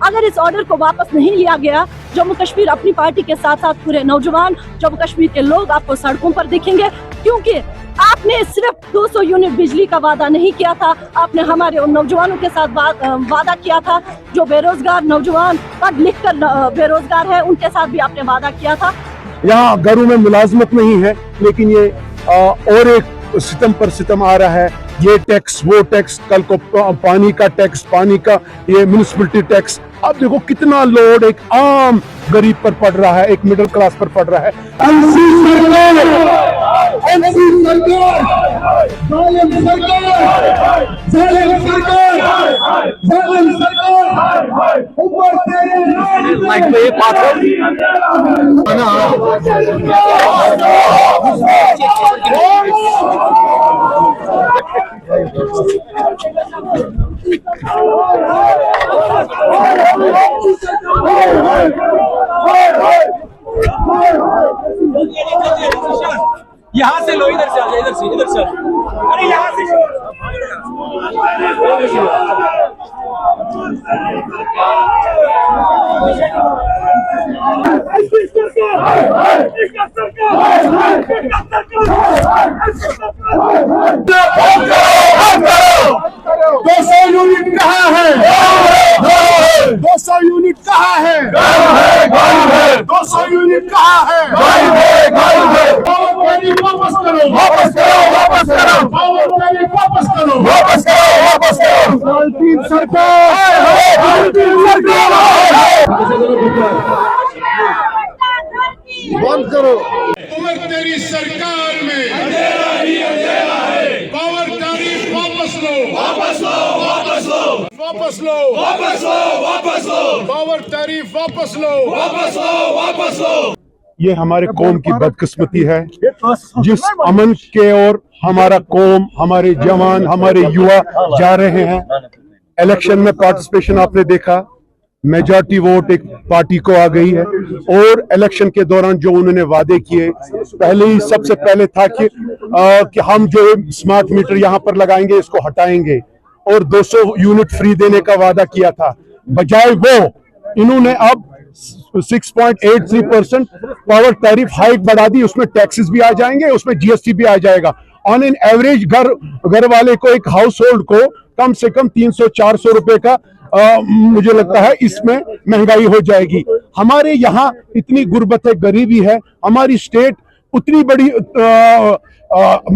अगर इस ऑर्डर को वापस नहीं लिया गया, जम्मू कश्मीर अपनी पार्टी के साथ साथ पूरे नौजवान जम्मू कश्मीर के लोग आपको सड़कों पर दिखेंगे, क्योंकि आपने सिर्फ 200 यूनिट बिजली का वादा नहीं किया था, आपने हमारे उन नौजवानों के साथ वादा किया था जो बेरोजगार नौजवान पढ़ लिख कर बेरोजगार है, उनके साथ भी आपने वादा किया था। यहाँ घरों में मुलाजमत नहीं है, लेकिन ये और एक सितम पर सितम आ रहा है। ये टैक्स वो टैक्स, कल को पानी का टैक्स, पानी का ये म्युनिसिपलिटी टैक्स। अब देखो कितना लोड एक आम गरीब पर पड़ रहा है, एक मिडिल क्लास पर पड़ रहा है। यहाँ से लो, इधर से आ जाओ, इधर से, इधर से। अरे यहाँ से यूनिट कहाँ है? 200 यूनिट कहाँ है? 200 यूनिट कहाँ है? वापस करो, वापस करो, वापस करो, वापस करो, वापस करो, वापस करो। सरकार, बंद करो। उमर तेरी सरकार में अंधेरा ही अंधेरा है। पावर टैरिफ वापस लो, वापस लो, वापस लो, वापस लो, वापस लो, वापस लो। पावर टैरिफ वापस लो, वापस लो, वापस लो। ये हमारे कौम की बदकिस्मती है, जिस अमन के ओर हमारा कौम, हमारे जवान, हमारे युवा जा रहे हैं। इलेक्शन में पार्टिसिपेशन आपने देखा, मेजॉरिटी वोट एक पार्टी को आ गई है। और इलेक्शन के दौरान जो उन्होंने वादे किए, पहले ही सबसे पहले था कि हम जो स्मार्ट मीटर यहाँ पर लगाएंगे इसको हटाएंगे, और 200 यूनिट फ्री देने का वादा किया था। बजाय वो इन्होंने अब 6.83% पावर टैरिफ हाइक बढ़ा दी, उसमें टैक्सेस भी आ जाएंगे, उसमें जीएसटी भी आ जाएगा। ऑन एन एवरेज घर वाले को, एक हाउस होल्ड को कम से कम 300-400 रुपए का मुझे लगता है इसमें महंगाई हो जाएगी। हमारे यहाँ इतनी गुर्बत है, गरीबी है, हमारी स्टेट उतनी बड़ी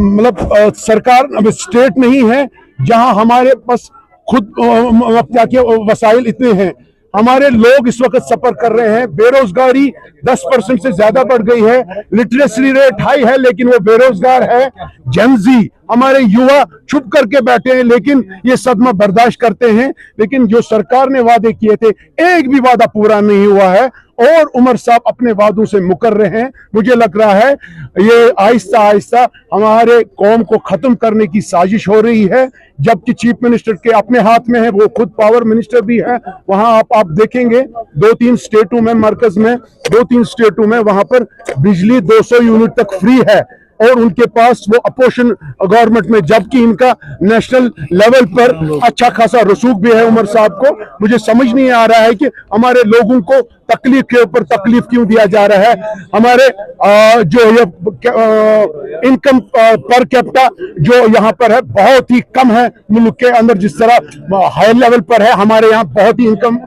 मतलब सरकार स्टेट नहीं है जहां हमारे पास खुद क्या के वसाइल इतने हैं। हमारे लोग इस वक्त सफर कर रहे हैं, बेरोजगारी 10% से ज्यादा बढ़ गई है, लिटरेसी रेट हाई है लेकिन वो बेरोजगार है। जेनजी हमारे युवा छुप करके बैठे हैं, लेकिन ये सदमा बर्दाश्त करते हैं। लेकिन जो सरकार ने वादे किए थे, एक भी वादा पूरा नहीं हुआ है, और उमर साहब अपने वादों से मुकर रहे हैं। मुझे लग रहा है ये आहिस्ता आहिस्ता हमारे कौम को खत्म करने की साजिश हो रही है, जबकि चीफ मिनिस्टर के अपने हाथ में है, वो खुद पावर मिनिस्टर भी है। वहां आप देखेंगे 2-3 स्टेटों में, मरकज में 2-3 स्टेटों में वहां पर बिजली 200 यूनिट तक फ्री है, और उनके पास वो अपोजिशन गवर्नमेंट में, जबकि इनका नेशनल लेवल पर अच्छा खासा रसूख भी है उमर साहब को। मुझे समझ नहीं आ रहा है कि हमारे लोगों को तकलीफ के ऊपर तकलीफ क्यों दिया जा रहा है। हमारे जो ये इनकम पर कैपिटा जो यहाँ पर है बहुत ही कम है। मुल्क के अंदर जिस तरह हाई लेवल पर है, हमारे यहाँ बहुत ही इनकम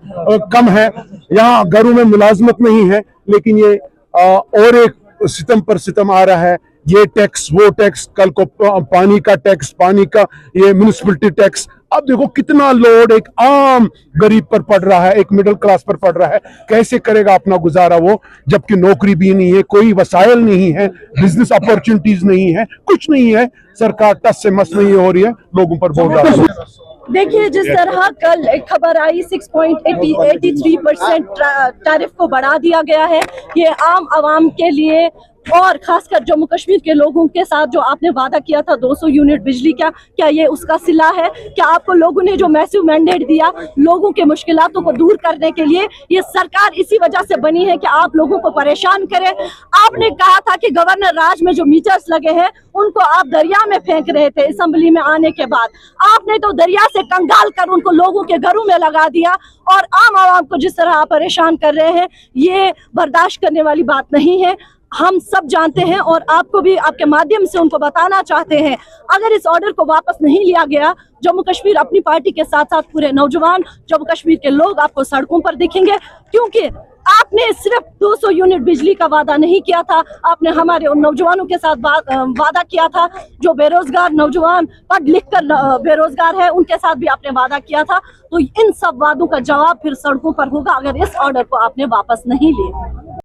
कम है। यहाँ घरों में मुलाजमत नहीं है, लेकिन ये और एक सितम पर सितम आ रहा है। ये टैक्स वो टैक्स, कल को पानी का टैक्स, पानी का ये म्युनिसिपलिटी टैक्स। अब देखो कितना लोड एक आम गरीब पर पड़ रहा है, एक मिडिल क्लास पर पड़ रहा है। कैसे करेगा अपना गुजारा वो, जबकि नौकरी भी नहीं है, कोई वसाइल नहीं है, बिजनेस अपॉर्चुनिटीज नहीं है, कुछ नहीं है। सरकार टस से मस नहीं हो रही है, लोगों पर बहुत ज्यादा। देखिए, जिस तरह कल एक खबर आई 6.83% टैरिफ को बढ़ा दिया गया है, ये आम आवाम के लिए और खासकर जम्मू कश्मीर के लोगों के साथ जो आपने वादा किया था 200 यूनिट बिजली का, क्या ये उसका सिला है? क्या आपको लोगों ने जो मैसिव मैंडेट दिया लोगों के मुश्किलातों को दूर करने के लिए, ये सरकार इसी वजह से बनी है कि आप लोगों को परेशान करें? आपने कहा था कि गवर्नर राज में जो मीटर्स लगे हैं उनको आप दरिया में फेंक रहे थे असेंबली में आने के बाद। आपने तो दरिया से कंगाल कर उनको लोगों के घरों में लगा दिया और आम आवाम को जिस तरह आप परेशान कर रहे हैं, ये बर्दाश्त करने वाली बात नहीं है। हम सब जानते हैं और आपको भी आपके माध्यम से उनको बताना चाहते हैं, अगर इस ऑर्डर को वापस नहीं लिया गया, जम्मू कश्मीर अपनी पार्टी के साथ साथ पूरे नौजवान जम्मू कश्मीर के लोग आपको सड़कों पर दिखेंगे, क्योंकि आपने सिर्फ 200 यूनिट बिजली का वादा नहीं किया था, आपने हमारे उन नौजवानों के साथ वादा किया था जो बेरोजगार नौजवान पढ़ लिख कर बेरोजगार है, उनके साथ भी आपने वादा किया था। तो इन सब वादों का जवाब फिर सड़कों पर होगा अगर इस ऑर्डर को आपने वापस नहीं लिया।